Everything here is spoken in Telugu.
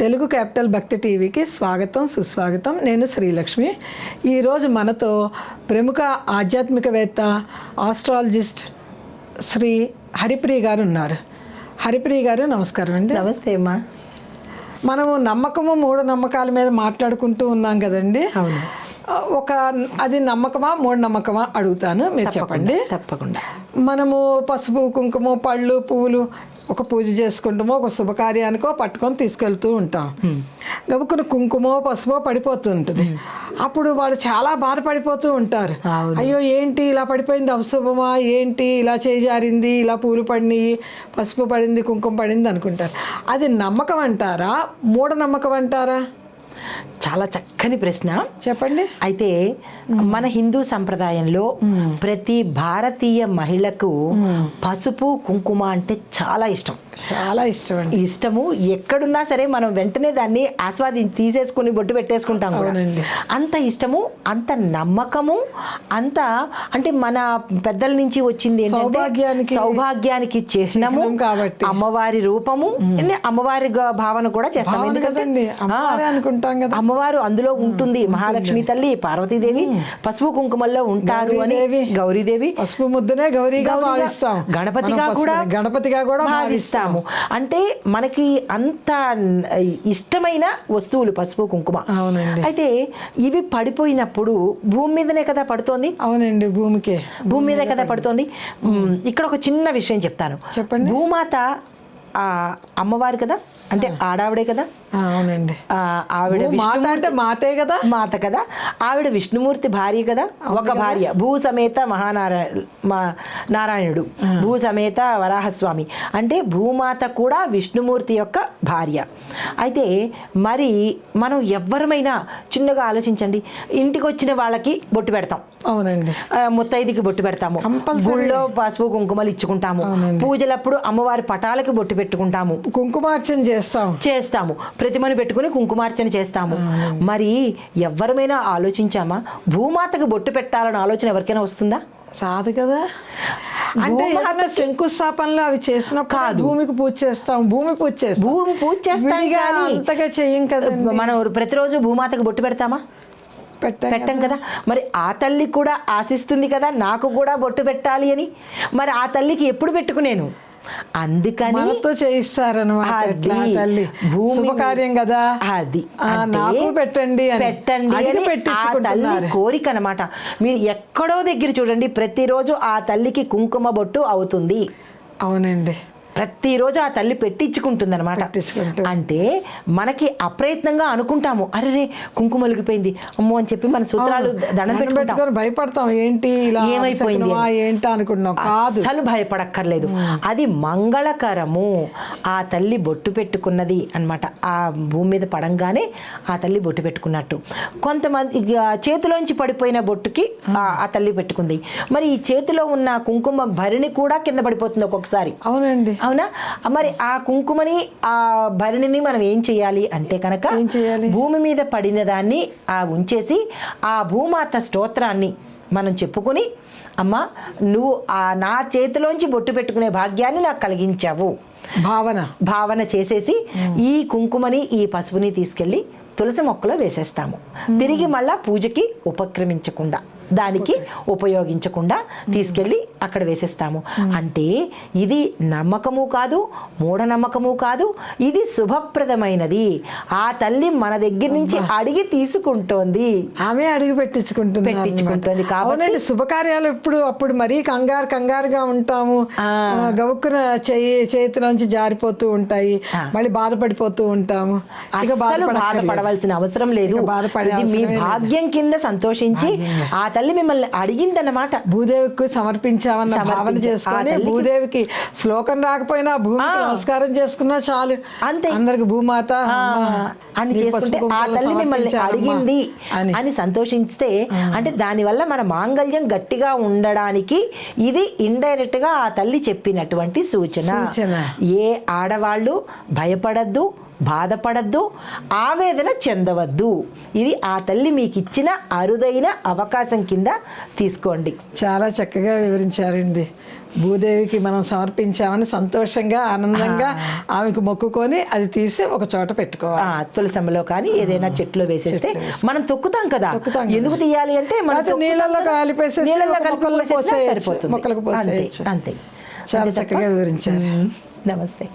తెలుగు క్యాపిటల్ భక్తి టీవీకి స్వాగతం సుస్వాగతం. నేను శ్రీలక్ష్మి. ఈరోజు మనతో ప్రముఖ ఆధ్యాత్మికవేత్త ఆస్ట్రాలజిస్ట్ శ్రీ హరిప్రియ గారు ఉన్నారు. హరిప్రియ గారు నమస్కారం అండి. నమస్తే అమ్మా. మనము నమ్మకము మూఢనమ్మకాల మీద మాట్లాడుకుంటూ ఉన్నాం కదండి. అవును. అది నమ్మకమా మూఢనమ్మకమా అడుగుతాను, మీరు చెప్పండి. తప్పకుండా. మనము పసుపు కుంకుమ పళ్ళు పువ్వులు ఒక పూజ చేసుకుంటామో ఒక శుభకార్యానికో పట్టుకొని తీసుకెళ్తూ ఉంటాం. గబుక్కున కుంకుమో పసుపో పడిపోతూ ఉంటుంది. అప్పుడు వాళ్ళు చాలా బాధపడిపోతూ ఉంటారు. అయ్యో ఏంటి ఇలా పడిపోయింది, అవశుభమా ఏంటి, ఇలా చేజారింది, ఇలా పూలు పడినాయి, పసుపు పడింది, కుంకుమ పడింది అనుకుంటారు. అది నమ్మకం అంటారా మూఢనమ్మకం అంటారా? చాలా చక్కని ప్రశ్న, చెప్పండి. అయితే మన హిందూ సంప్రదాయంలో ప్రతి భారతీయ మహిళకు పసుపు కుంకుమ అంటే చాలా ఇష్టం. చాలా ఇష్టం అండి. ఇష్టము. ఎక్కడున్నా సరే మనం వెంటనే దాన్ని తీసేసుకుని బొట్టు పెట్టేసుకుంటాం. అంత ఇష్టము, అంత నమ్మకము, అంత అంటే మన పెద్దల నుంచి వచ్చింది సౌభాగ్యానికి చిహ్నము కాబట్టి అమ్మవారి రూపము, అమ్మవారి భావన కూడా చేస్తాం. ఎందుకంటే అనుకుంటాం కదా అమ్మవారు అందులో ఉంటుంది. మహాలక్ష్మి తల్లి, పార్వతీదేవి పసుపు కుంకుమల్లో ఉంటారు అని గౌరీదేవి, పసుపు ముద్దనే గౌరీగా భావిస్తాం, గణపతిగా కూడా భావిస్తాము. అంటే మనకి అంత ఇష్టమైన వస్తువులు పసుపు కుంకుమ. అయితే ఇవి పడిపోయినప్పుడు భూమి మీదనే కదా పడుతోంది. అవునండి, భూమి మీదే కదా పడుతోంది. ఇక్కడ ఒక చిన్న విషయం చెప్తాను, చెప్పండి. భూమాత అమ్మవారు కదా, అంటే ఆడావిడే కదా. అవునండి, ఆవిడ అంటే మాతే కదా, మాత కదా. ఆవిడ విష్ణుమూర్తి భార్య కదా, ఒక భార్య. భూ సమేత నారాయణుడు, భూ సమేత వరాహస్వామి, అంటే భూమాత కూడా విష్ణుమూర్తి యొక్క భార్య. అయితే మరి మనం ఎవ్వరమైనా చిన్నగా ఆలోచించండి, ఇంటికి వచ్చిన వాళ్ళకి బొట్టు పెడతాం. అవునండి, ముత్తైదుకి బొట్టు పెడతాము, గుళ్ళో పసుపు కుంకుమలు ఇచ్చుకుంటాము, పూజలప్పుడు అమ్మవారి పటాలకి బొట్టు పెట్టుకుంటాము, కుంకుమార్చన చేస్తాము, ప్రతిమను పెట్టుకుని కుంకుమార్చన చేస్తాము. మరి ఎవరమైనా ఆలోచించామా భూమాతకు బొట్టు పెట్టాలన్న ఆలోచన ఎవరికైనా వస్తుందా? రాదు కదా. అంటే శంకుస్థాపనలు అవి చేసినప్పుడు కాదు, భూమికి పూజ చేస్తాం, భూమి పూజ చేస్తాం, అంతగా చెయ్యం కదా. మనం ప్రతిరోజు భూమాతకు బొట్టు పెడతామా? పెట్టం కదా. మరి ఆ తల్లి కూడా ఆశిస్తుంది కదా నాకు కూడా బొట్టు పెట్టాలి అని. మరి ఆ తల్లికి ఎప్పుడు పెట్టుకునేను? అందుకని తల్లి శుభకార్యం కదా, అది నాకు పెట్టండి తల్లి కోరిక అన్నమాట. మీరు ఎక్కడో దగ్గర చూడండి, ప్రతిరోజు ఆ తల్లికి కుంకుమ బొట్టు అవుతుంది. అవునండి, ప్రతిరోజు ఆ తల్లి పెట్టించుకుంటుంది అనమాట. అంటే మనకి అప్రయత్నంగా అనుకుంటాము, అరే కుంకుమ ఒలిగిపోయింది అమ్మో అని చెప్పి మన సూత్రాలు దండం పెట్టుకుంటాం, భయపడతాం. ఏంటి ఏమైపోయింది ఏంటి అనుకుంటున్నాం. అసలు భయపడక్కర్లేదు, అది మంగళకరము. ఆ తల్లి బొట్టు పెట్టుకున్నది అన్నమాట. ఆ భూమి మీద పడంగానే ఆ తల్లి బొట్టు పెట్టుకున్నట్టు. కొంతమంది చేతిలోంచి పడిపోయిన బొట్టుకి ఆ తల్లి పెట్టుకుంది. మరి ఈ చేతిలో ఉన్న కుంకుమ భరిణి కూడా కింద పడిపోతుంది ఒక్కొక్కసారి. అవునండి, అవునా? మరి ఆ కుంకుమని ఆ భరిణిని మనం ఏం చేయాలి అంటే కనుక భూమి మీద పడిన దాన్ని ఉంచేసి ఆ భూమాత స్తోత్రాన్ని మనం చెప్పుకొని, అమ్మ నువ్వు నా చేతిలోంచి బొట్టు పెట్టుకునే భాగ్యాన్ని నాకు కలిగించావు భావన చేసేసి ఈ కుంకుమని ఈ పసుపుని తీసుకెళ్ళి తులసి మొక్కలో వేసేస్తాము. తిరిగి మళ్ళా పూజకి ఉపక్రమించకుండా, దానికి ఉపయోగించకుండా తీసుకెళ్ళి అక్కడ వేసేస్తాము. అంటే ఇది నమ్మకము కాదు, మూఢనమ్మకము కాదు, ఇది శుభప్రదమైనది. ఆ తల్లి మన దగ్గర నుంచి అడిగి తీసుకుంటోంది, ఆమె అడిగి పెట్టించుకుంటుంది కాబట్టి శుభకార్యాలు అప్పుడు మరీ కంగారుగా ఉంటాము. గవుక్కున చేతిలోంచి జారిపోతూ ఉంటాయి, మళ్ళీ బాధపడిపోతూ ఉంటాము. బాధపడవలసిన అవసరం లేదు, మీ భాగ్యం కింద సంతోషించి ఆ తల్లి మిమ్మల్ని అడిగిందన్నమాట. భూదేవికి సమర్పించామన్న భావన చేసుకొని, భూదేవికి శ్లోకం రాకపోయినా భూమికి నమస్కారం చేసుకున్నా చాలు, అంతే. అందరికి భూమాత అని చేసుకుంటే ఆ తల్లి మిమ్మల్ని అడిగింది అని సంతోషిస్తే, అంటే దానివల్ల మన మాంగళ్యం గట్టిగా ఉండడానికి ఇది ఇండైరెక్ట్ గా ఆ తల్లి చెప్పినటువంటి సూచన. ఏ ఆడవాళ్ళు భయపడద్దు, బాధపడద్దు, ఆవేదన చెందవద్దు. ఇది ఆ తల్లి మీకు ఇచ్చిన అరుదైన అవకాశం కింద తీసుకోండి. చాలా చక్కగా వివరించారండి. భూదేవికి మనం సమర్పించామని సంతోషంగా ఆనందంగా ఆమెకు మొక్కుకొని అది తీసి ఒక చోట పెట్టుకోవాలి. తులసమ్మలో కానీ ఏదైనా చెట్లో వేసేస్తే మనం తొక్కుతాం కదా, ఎందుకు తీయాలి అంటే మనం నీళ్ళల్లో కలిపేసేసి మొక్కలకు పోసేయచ్చు. అంతే. చాలా చక్కగా వివరించారు. నమస్తే.